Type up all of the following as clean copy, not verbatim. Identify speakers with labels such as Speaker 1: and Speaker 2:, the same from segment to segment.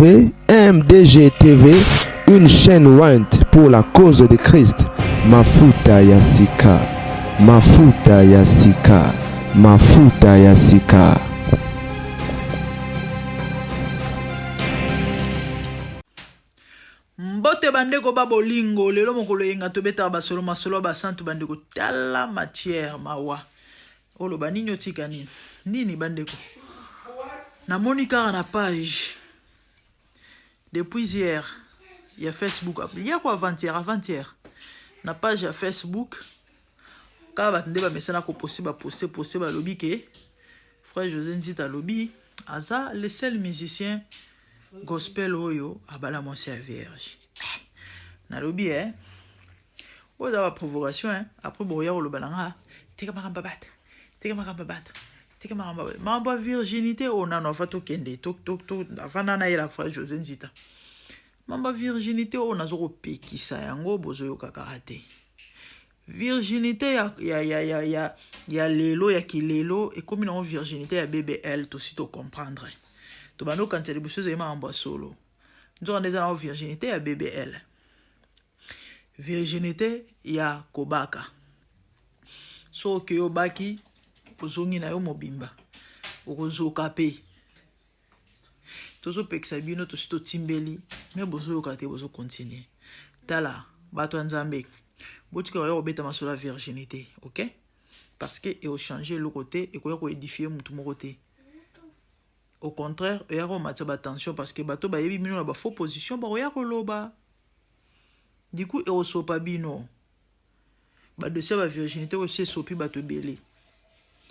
Speaker 1: MDG TV, une chaîne Wint pour la cause de Christ. Mafuta Yasika, Mafuta Yasika, Mafuta Yasika.
Speaker 2: Mbote bandeko babolingo lelo mokolo yenga tobeta basolo masolo basantu bandeko tala matière mawa olo baninyo tika nini bandeko na monika na page depuis hier il y a Facebook hier ou avant-hier na page ya Facebook ka batende ba mesana ko poster ba lobby ke frère José Nzita lobby aza le seul musicien gospel oyo abala monsia vierge na lobby oza ba provocation après boya lo balanga teka makamba mamba virginité ona no fato kende tok afana na ila frère José Nzita mamba virginité ona zoko pekisa yango bozoyo kakarate virginité ya lelo ya kilelo et comme une virginité ya BBL to sito comprendre to bano quand les bousseuses et mamba solo nous on a virginité ya BBL virginité ya kobaka so ke yo baki ozongi na yo mobimba okozoka pe tozo pekisa bino to sito timbeli mais bozo yo kate bozo continuer tala bato nzambe botika yo obeta masola virginité OK parce que et au changer le côté et ko édifier mutu mo côté au contraire il y a remettre attention parce que bato ba yebi bino na ba faux position ba ya koloba du coup et au sopa bino ba de ça ba virginité aussi sopi bato belé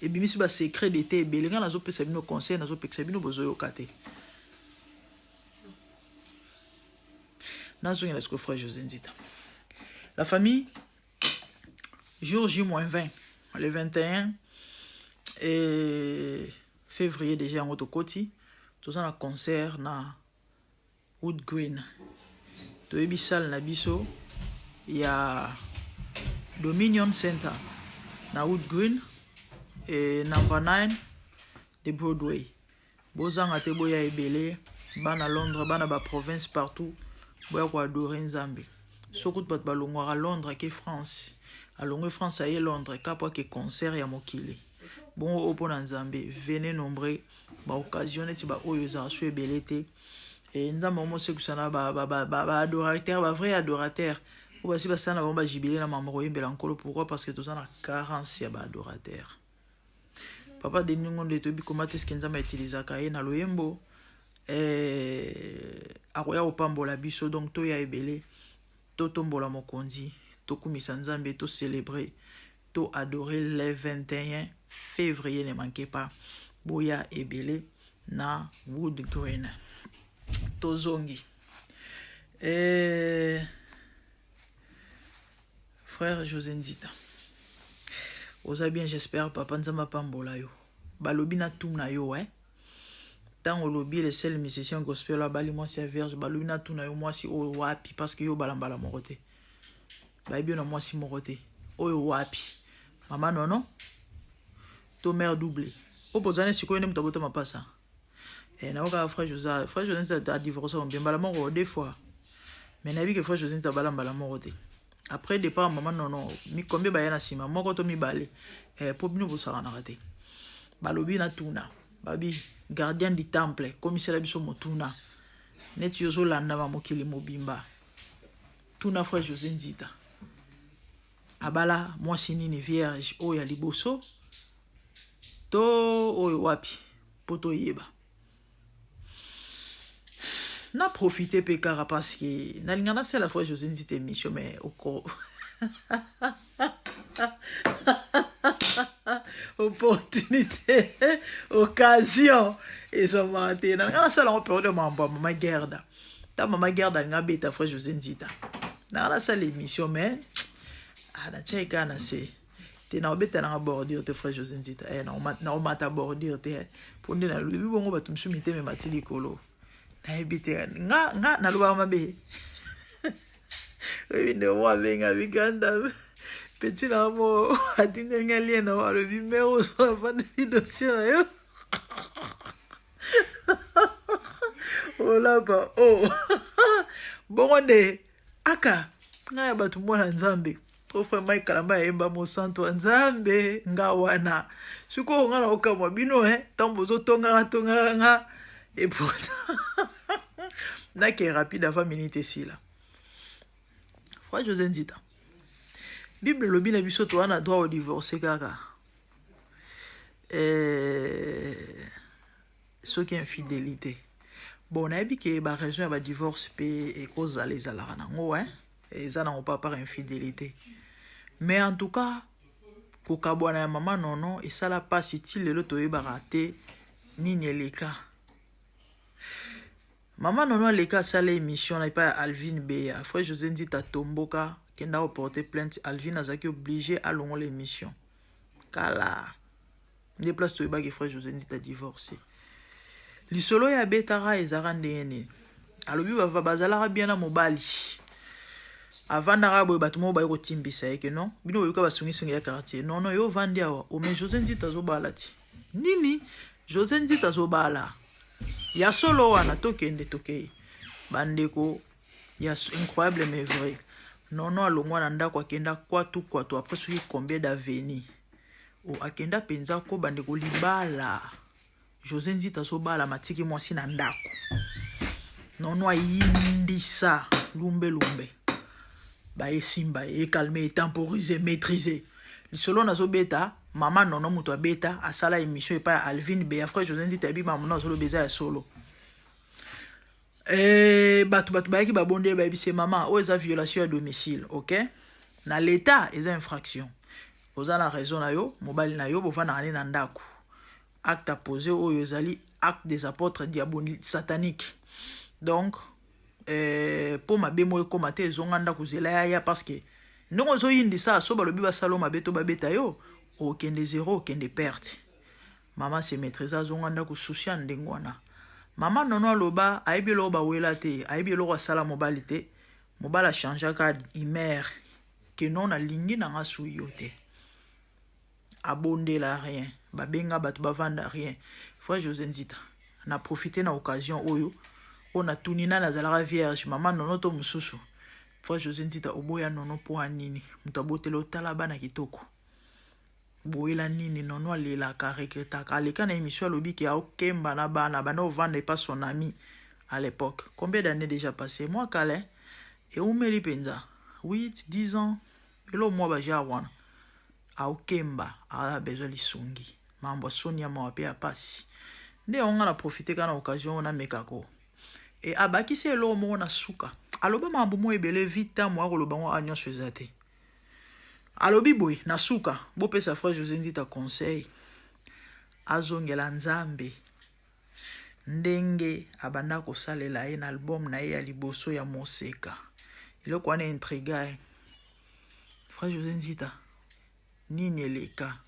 Speaker 2: et bimisi ba secret d'été belé nga nazo pesa bino conseil nazo pesa bino bozo yo kate nazo ngela ce frère José Nzita la famille jour J-20 le 21 et février déjà en Otokoti tout ça na concert na Wood Green to ebisal na biso ya Dominion Center na Wood Green et number 9 de Broadway bozanga te boya ebele bana Londres bana ba province partout boya ko adorer Nzambe sokut bat balongwa à Londres ke France alongwe France aye Londres kapwa ke concert ya mokili bon opona Nzambe venez nombreux ba occasionné ti ba oyo za su ebele te et Nzambe mo se kusana ba adorateur ba vrai adorateur ou basi basana ba jibile na mamro yembela nkolo pourquoi parce que tozana carence ya ba adorateur papa de ningo de tobi komate ce que Nzambe utiliser ka na loyembo akoya opambola biso donc to ya ebele to tombola mokonzi to kumisa Nzambe to célébrer to adorer le 21 février ne manquez pas boya ebele na Wood Green to zongi frère José Nzita oza bien j'espère papa Nzamba pambola yo balobi na tuna yo tant olobi le seul musicien gospel la bali moi c'est vierge balobi na tuna yo moi si o wapi parce que yo balambala morote ba bien na moi si morote oyo wapi mama nono to mère doublé opposane siko ne mutabota mapasa na oka frère José a divorcé on bien balamo deux fois mais na bi que frère José ta balambala morote après départ maman nono mi combien ba yana sima moko to mi balé po bino bosara na raté balobi na tuna babi gardien du temple commissaire la biso motuna neti yozo landa ma mokili mobimba tuna frère José Nzita abala mwasi nini vierge oya liboso to oyo wapi poto yeba na profiter pekara parce que na lingana c'est la fois José Nzita émission mais oko opportunité occasion et so manté na ngana sala on peut de mama Gerda ta mama Gerda nga beta frère José Nzita na la salle émission mais na cheka na c'est te na beta na bordir te frère José Nzita na o mata bordir te pour ndina lu bongo batum sumité me matili kolo na ebite nga na luba mabe oui ne moi venga viganda petit namo atinde ngali na wa le numéro so va ni dossier yo Oh là-bas, oh. Bonde, aka, nga batu mwana nzambe. Trop frère Mike Kalamba yemba mo santo nzambe nga wana. Suko nga na okamwa bino tambozo tonga nga et pourtant na ke rapide avant minute si là. Frère José Nzita. Bible lobi na biso to wana droit au divorce kaka. Ce qui est infidélité. Bon, on a dit que la raison de divorce et cause les alarmes, et ça n'a pas par infidélité. Mais en tout cas, kokabwana maman non et ça la passe il le to baraté ni les cas. Maman non les cas ça l'émission n'a pas Alvin Beya. Frère José Nzita Tomboka qui n'a pas porté plainte. Alvin a été obligé à long l'émission. Kala. Des places to que frère José Nzita divorcé. Lisolo ya betara ezara ndene. Alobi ba bazala bien na mobali. Avant d'arabe batmo ba ko timbisa yeke non. Bino yoka basungi sungi ya quartier. Non yo vandi awa. O mais José Nzita zo bala ti. Nini José Nzita zo bala. Ya solo wana tokende tokei. Bandeko ya incroyable mais vrai. Non alongwa na ndako akenda kwatu après soki combien d'avenir. O akenda penza ko bandeko libala. José Nzita so bala matiki mwasi na ndako. Non ayindisa lumbe. Ba esimba e calmer, temporiser, maîtriser. Solo na so beta, maman non muto beta asala émission et pas Alvin Beya frère José Nzita bi maman solo beza ya solo. Batu ba ki ba bonde ba bise maman o eza violation à domicile, OK? Na l'état eza infraction. Oza la raison na yo, mobile na yo bo vana aller na ndako. Acte à poser au yozali acte des apôtres diaboliques sataniques. Donc pour ma bémo komate zonganda kuzela ya parce que non zo yindi ça so balobi ba saloma beto ba beta yo o kende zéro o kende perte. Maman se maîtrisa zonganda ku soucia ndengwana. Maman nono loba aibi lo ba wela te, aibi lo sala mobilité. Mobala changea card imer que non alingi na ngasu yote. Abonde la rien. Babenga batu bavanda rien. Frère José Nzita na profiter na occasion oyo on a tunina na zalara vierge maman nono to mususu. Frère José Nzita oboya nono po anini mutabotelo talaba na kitoko. Boyela nini nono alela ka regreta ka leka na émission lobi ki a okemba na bana bana ovanda pas son ami à l'époque. Combien d'années déjà passé moi kale et umeli penza 8 10 ans elo moi ba jawana. A okemba a besoin lisungi. Mambo Sonia mawape ya pasi. Nde on a profité kana occasion na mekako. Et abaki se lo mo na suka. Aloba mambo mo ebele vita mo akoloba ngo anyo swezate. Alobi boy na suka, bo pesa frère José Nzita conseil. Azongela nzambe. Ndenge abanda ko salela na album na ya liboso ya Moseka. Ile kwa na intriga. Frère José Nzita nini eleka.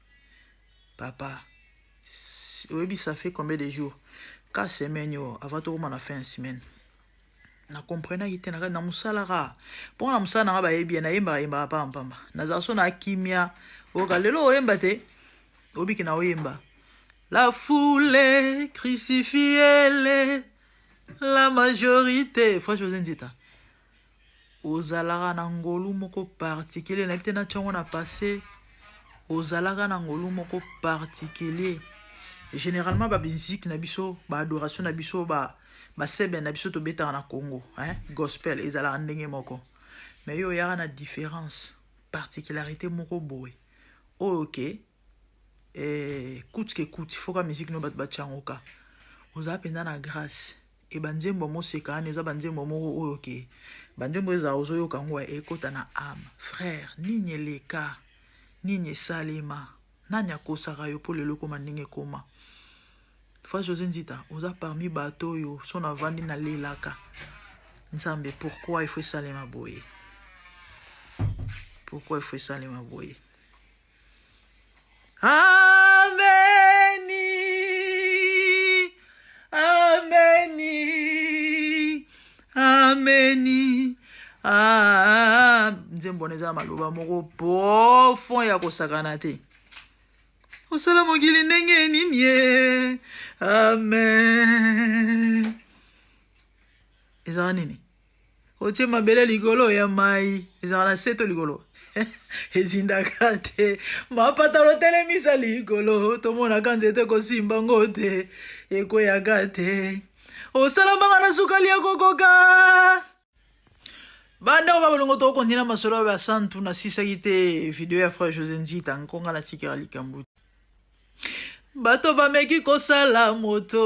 Speaker 2: Papa, oui, ça fait combien de jours? 4 semaines, avant tout, on a fait une semaine. Na comprena ite na musalara. Pour na musala na ba yebi na yemba pa mpamba. Na zaso na kimia. Oka lelo oyemba te. Obiki na oyemba. La foule crucifiée, la majorité. Frère José Nzita. Ozalara na ngolu moko particulier na bite na tchongo na passé. Ozalaga na ngolu moko particulier. Généralement ba musique na biso, ba adoration na biso, ba sebe na biso to beta na Congo, gospel ezala ndenge moko. Mais yo yara na différence, particularité moko boy. OK. Coûte que coûte, il faut que la musique no bat changoka. Oza penda na grâce. E banzembo mo seka neza banzembo mo OK. Banzembo za ozo yo kangwa ekota na âme. Frère, nini leka? Nini salima nanya kosaka yo po lelo koma ndenge koma. Frère José Nzita oza parmi bato yo son avandi na lelaka nzambe. Pourquoi il faut salima boye? Pourquoi il faut salima boye? Ameni ameni ameni nzembo neza maloba moko profond ya kosakana te. Osala mokili ndenge nini ye? Amen. ezala nini otie mabele ligolo ya mai ezala na seto ligolo ezindaka te mapata lotelemisa ligolo tomonaka nzete kosimba ngo te ekweyaka te osalamaka na sukali ya kokoka banda ba bolongo to kontina masolo ba santu na sisaki te video ya frère José Nzita nkonga na tikela likambu bato bameki kosala moto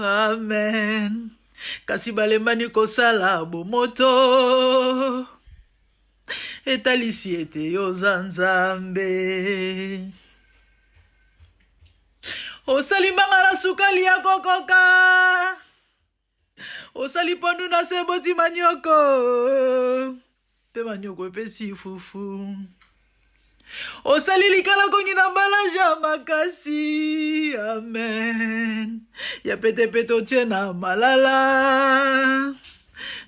Speaker 2: amen kasi balembani kosala bomoto etalisi ete yoza nzambe osalimanga na sukali ya kokoka osali pondu na seboti manyoko pe manyoko epesi fufu osali likala kongi na mbalaja makasi amen ya petepete otie na malala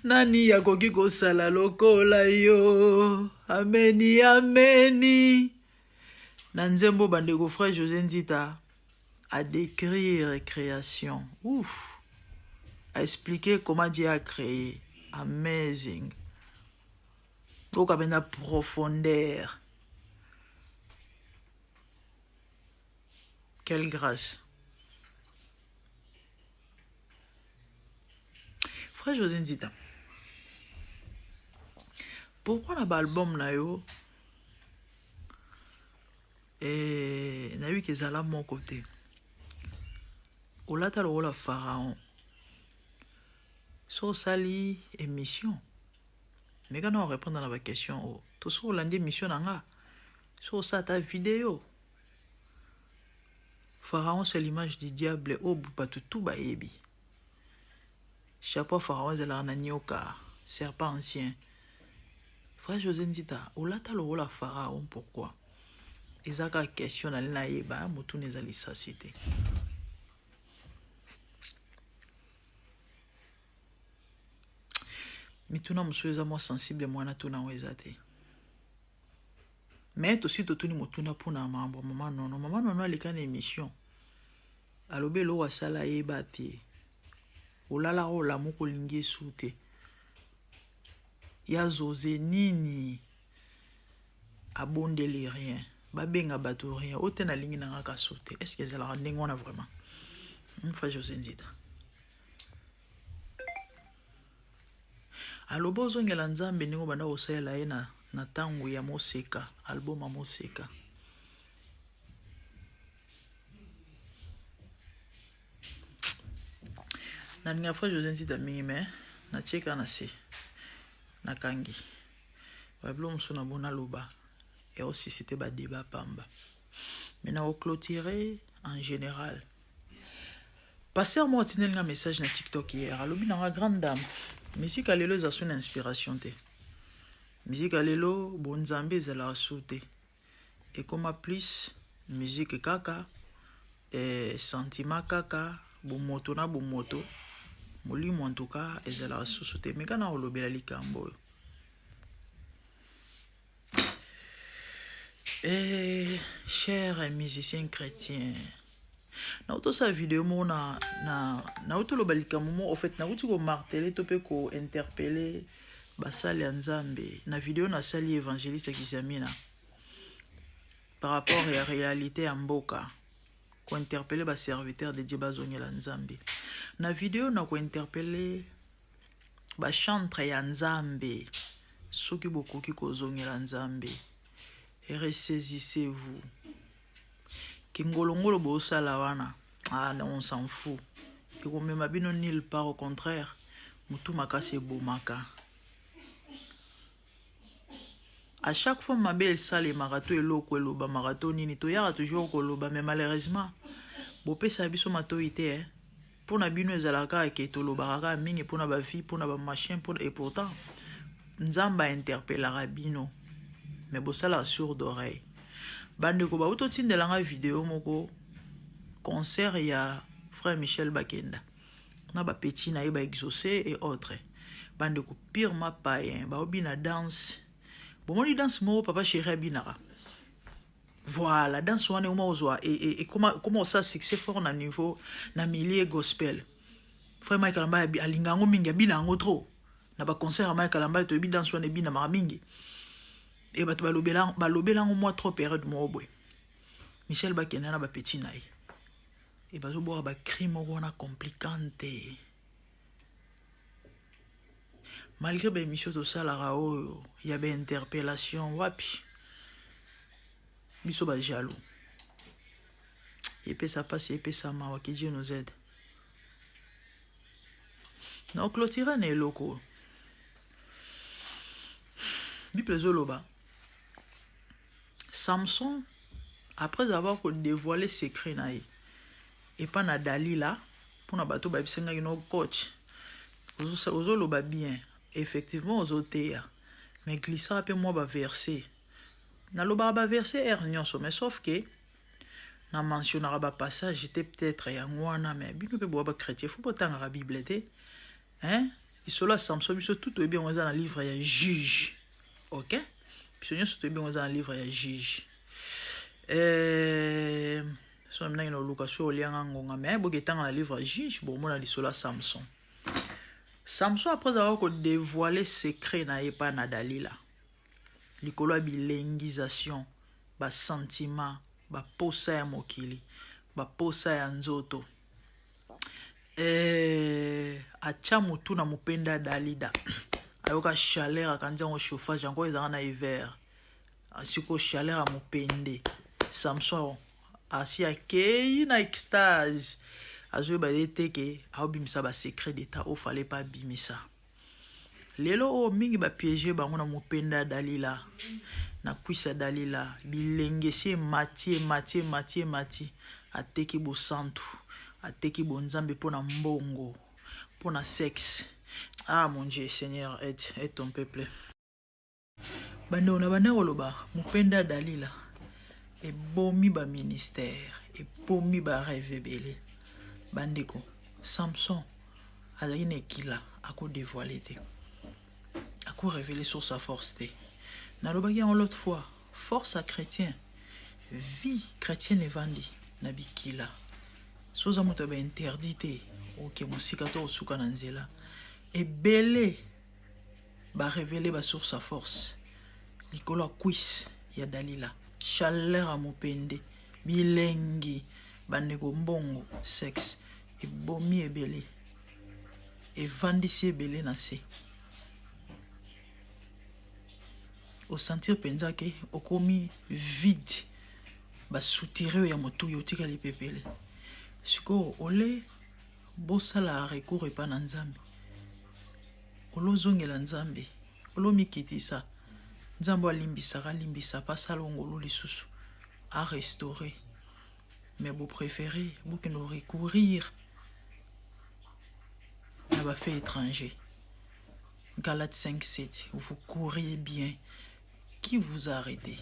Speaker 2: nani yakoki kosala lokola yo ameni ameni na nzembo bandeko frère José Nzita à décrire création ouf à expliquer comment Dieu a créé amazing donc avec la profondeur. Quelle grâce. Frère José Nzita, pourquoi on a l'album na yo et na eu que ça là mon côté. Au lata le rôle pharaon. So sali émission. Mais quand on répond à la question, tout sur l'année émission nanga. So ça ta vidéo. Pharaon c'est l'image du diable au bout pas tout baebi. Chaque fois Pharaon c'est la nanyoka, serpent ancien. Frère José Nzita, au lata le rôle pharaon pourquoi? Ezaka question na naeba mutu nezali sa cité. Mituna musueza moi sensible mwana tuna wezate. Mais aussi totuni mutuna pona mambo mama nono alikana émission. Alobe lo wasala yebate. Olala ola moko lingi sute. Ya zoze nini abondeli rien. Babenga bato rien. Ote na lingi na ngaka sute. Est-ce que zala ndengona vraiment? Frère José Nzita. Alobo zongela nzambe ningo banda osala ye na tango ya moseka album ya moseka na ninga frère José Nzita mingi me na cheka na se na kangi bablo msona bona loba et aussi c'était ba débat pamba mais na clôturer en général passer moi tinel nga message na TikTok hier alobi na grande dame musique à l'élo a son inspiration te. Musique à l'élo bon zambe zela soute. Et comme plus musique kaka et sentiment kaka bon moto na bon moto. Molimo en tout cas ezela soute mais kana olobela likambo. Et chers musiciens chrétiens na auto sa vidéo mo na auto lo balika mo en fait na uti ko marteler to pe ko interpeller basali nzambe na vidéo na sali évangéliste Kisamina par rapport à la réalité en mboka ko interpeller ba serviteur de Dieu bazongela nzambe na vidéo na ko interpeller ba chantre ya nzambe soki bokoki ko zongela nzambe et ressaisissez-vous. Kingolongolo bosala wana on s'en fout que comme mabino nil part au contraire mutu makase bomaka à chaque fois ma belle sale marato eloko eloba marato nini to yara toujours koloba mais malheureusement bopesa biso matoité pour na bino ezalaka ke to lobaka mingi pour na ba vie pour na ba machin pour et pourtant nzamba interpellera bino mais bosala sourde oreille. Bande ko ba uto tindela nga vidéo moko concert ya frère Michel Bakenda na ba petit na ba exaucé et autres bande ko purement païen ba obina danse bomoni danse mo papa chéri binara voilà danse wana uma ozwa et comment ça succès fort na niveau na milieu gospel frère Mike Kalamba alingango mingi abina ngo trop na ba concert à Mike Kalamba to bi dans so ne bina mara mingi et ba balobela ngo moi trop période mo boy Michel Bakena na ba petit naï et ba zo boire ba crime wana complicante malgré ba émission to sala rao il y avait interpellation wapi biso ba jaloux et puis ça passe et puis ça ma que Dieu nous aide. Non clôturer ne loko Bible zoloba Samson après avoir dévoilé secret naï et pas na Dalila pour na bato ba bisenga no coach ozoloba bien effectivement ozotea mais glissa un peu moi ba verset na loba ba verset nyonso mais sauf que na mentionnera ba passage j'étais peut-être yangwana mais bino pe boba chrétien faut pas tanga la Bible té hein isola Samson biso tout bien on dans livre ya juge OK biso nyonso tout bien on dans livre ya juge so mna ino Lucas o lianga ngonga mais boketanga na livre ya juge bon mona isola Samson après avoir dévoilé secret na epa na Dalila likolo bilengisation ba sentiment ba posa ya mokili ba posa ya nzoto acha mutu na mupenda Dalida ayoka chaleur akanza ngo chauffage encore ezanga na hiver asiko chaleur a mupende Samson asi akei na extase azo ba deteke aobimisa ba secret d'état o fallait pas bimisa lelo o mingi ba piéger bango na mupenda Dalila na kwisa Dalila bilengesi mati ateki bo santu ateki bo nzambe pona mbongo pona sexe. Ah mon Dieu Seigneur aide ton peuple bando na bana koloba mupenda Dalila e bomi ba ministère e bomi ba révélé bandeko Samson azali ne kila ako dévoiler te ako révéler sur sa force te na lobaki en l'autre fois force à chrétien vie chrétienne evandi na bikila soza moto ba interdité OK musika to suka na nzela et belé ba révéler ba sur sa force likolo quiz ya Dalila chaleur a mopende bilengi bandeko mbongo sexe et bomi ebele et vandisi ebele na se au sentir penza ke okomi vide ba soutirer ya motu yotika li pepele siko ole bosala recours epa na nzambe olo zongela nzambe olo mikitisa nzambe alimbisa pasa longolo lisusu à restaurer mais vous préférez vous que nous recourir à ba fait étranger. Galates 5:7 vous courriez bien qui vous a arrêté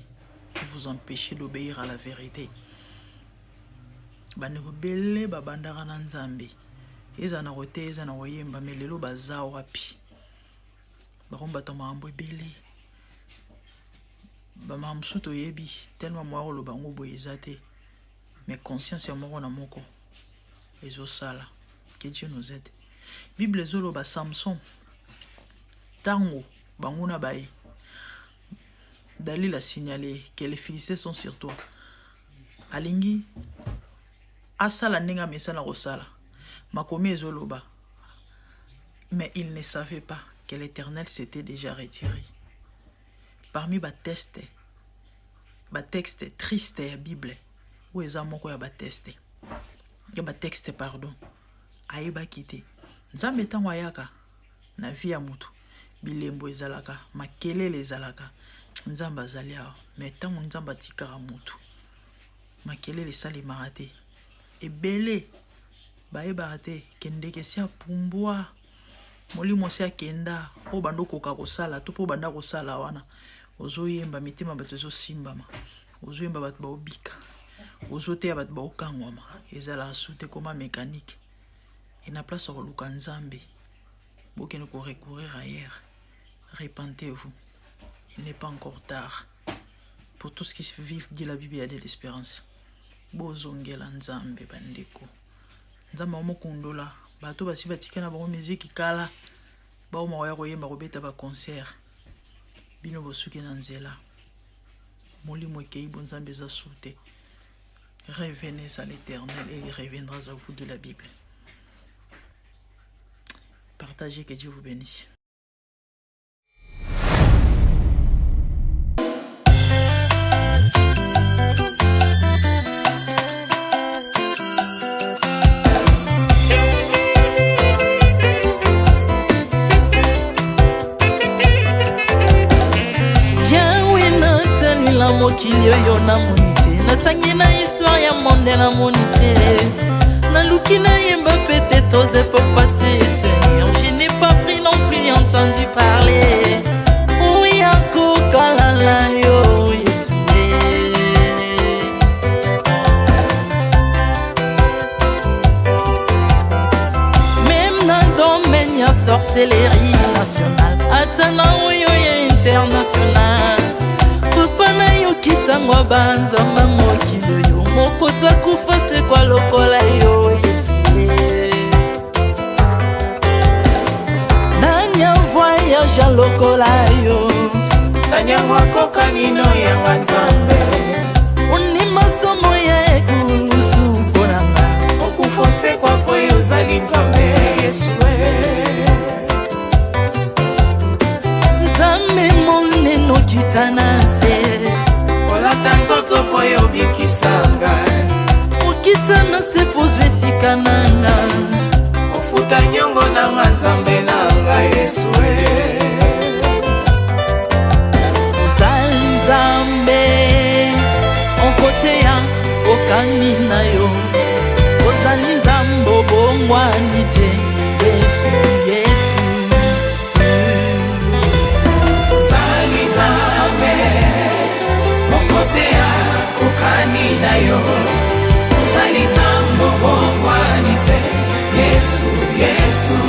Speaker 2: qui vous empêchez d'obéir à la vérité bane bele babandaka na nzambe eza na rote eza na oyemba melelo baza wapi bakomba to mambo ebele ba mamsuto yebi tellement moi lo bango boyezate mais conscience ya moko na moko ezosala que Dieu nous aide. Bible zolo ba Samson tango banguna bae Dalila a signalé que les Philistins sont sur toi. Alingi asala nenga mesana rosala makomi ezoloba mais il ne savait pas que l'Éternel s'était déjà retiré. Parmi ba texte triste ya Bible où eza moko ya ba texte pardon ayeba kite nzambe tango ayaka na vie ya mutu bilembo ezalaka makelele ezalaka nzamba azali awa mais tango nzamba atikaka mutu makelele esalemaka te ebele bayebaka te ke ndeke si apumbwa molimo si akenda oyo banda okoka kosala to mpo banda kosala wana ozoyemba mitema bato ezosimbama ozoyemba bato baobika ozoteya bato baokangwama ezalaka su te koma mécanique ena place akoluka nzambe bokende korecourir ailleurs. Repentez-vous, il n'est pas encore tard pour tous qui vivent dit la Bible, il y a de l'espérance. Bozongela nzambe bandeko nzambe mokondola bato basi batika na bango musique kala ba oma ya koyemba kobeta ba concert bino bosuke na nzela molimo ekei bonzambe za soute. Revenez à l'Éternel et il reviendra à vous de la Bible. Partagez, que Dieu vous bénisse.
Speaker 3: Mokili oyo na monite natangi na histoire ya monde na monite naluki na yemba pete toze pour passer Seigneur, je n'ai pas pris non plus entendu parler oui akokalala yo Yesu même na domaine ya sorcellerie nationale atana oyo ya international papa na yo kisangwa banzamba mokili yo mokota kufa se kwa lokola yo Yesu nanya voyage lokola yo
Speaker 4: nanya wakoka nino ya wanzambe
Speaker 3: uni masomo ya ekulusu ponanga
Speaker 4: okufose kwa poyo zali nzambe Yesu
Speaker 3: nzambe moneno kitana
Speaker 4: olata nzoto po yo bikisanga
Speaker 3: okitana se pozwe esika nanga
Speaker 4: ofuta nyongo na nzambe nanga Yesu
Speaker 3: ozali nzambe onkoteya okani na yo ozali nzambe obongwani te Yesu Yesu
Speaker 4: ozali nzambe mokotea okani na yo ozali nzambe obongwani te Yesu Yesu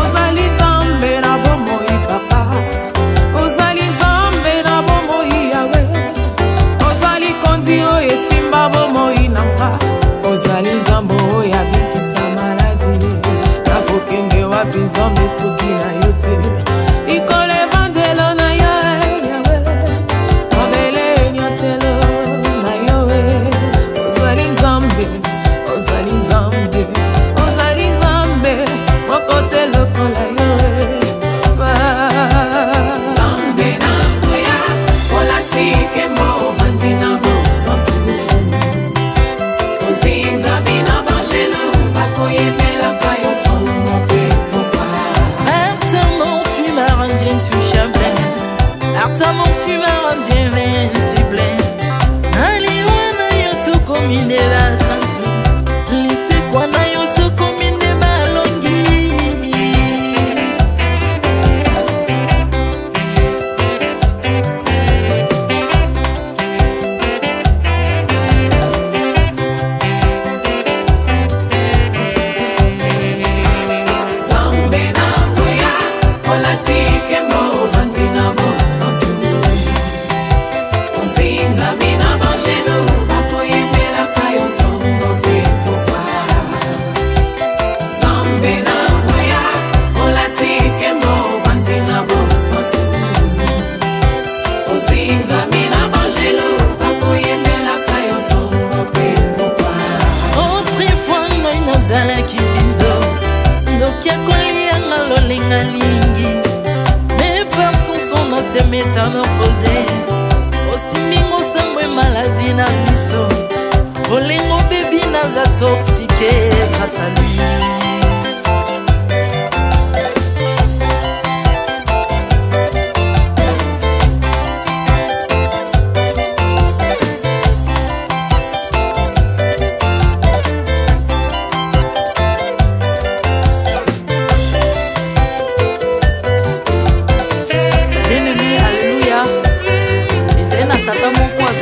Speaker 4: ozali nzambe na bomoi papa ozali nzambe na bomoi yawe ozali konzi oyo esimba bomoi na mpa ozali nzambe oyo abikisa maladi nakokende wapi nzambe soki na yo te likolo evangelo na yo yawe mabele nyatelo na yo ozali nzambe ozali nzambe mokote lokola yo nzambe na nguya olatike mbo bandi na bosantu ozinga bina bangelo bakoyemelaka yo ntongo mpe mopa
Speaker 3: Ardemment tu m'as rendu intouchable ardemment tu m'as rendu invincible naliwana yo tokomindela santu lisekwa na yo tokominde balongi
Speaker 4: nzambe na nguya olatike mbo bandi na bosantu
Speaker 3: autrefois ngai nazalaki binzo ndoki akolianga lolenga lingi mais par son son na se métamorphosé osimingo sambwe maladi na biso olengo bebi naza toxique grâce à lui.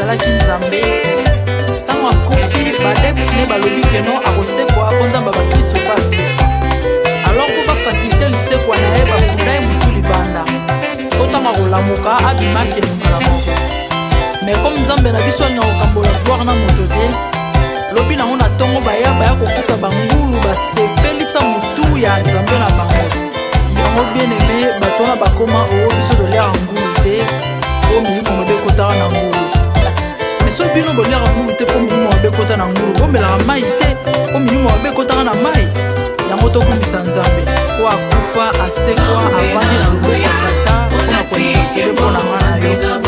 Speaker 3: azalaki nzambe ntango akufi badepsine balobi keno akosekwa konzamba bakristo basekwa alors po bafasilite lisekwa na ye bakunda ye motu libanda otango akolamuka abimaki lingala moko me comme nzambe na biso alinga kokambola gloire na moto te lobi nango na ntongo baya kokuta bangulu basepelisa motu ya nzambe na bango yango bien aimé bato wana bakoma oyo biso toliaka ngulu te po milimo mabe ekotaka na ngulu so bino boliaka ngulu te po milimo mabe ekota na ngulu bomelaka mai te po milimo mabe ekotaka na mai yango tokumisa nzambe po akufa asekwa avandi na loboko ya tata mpona koleka sele mpo na nga na yo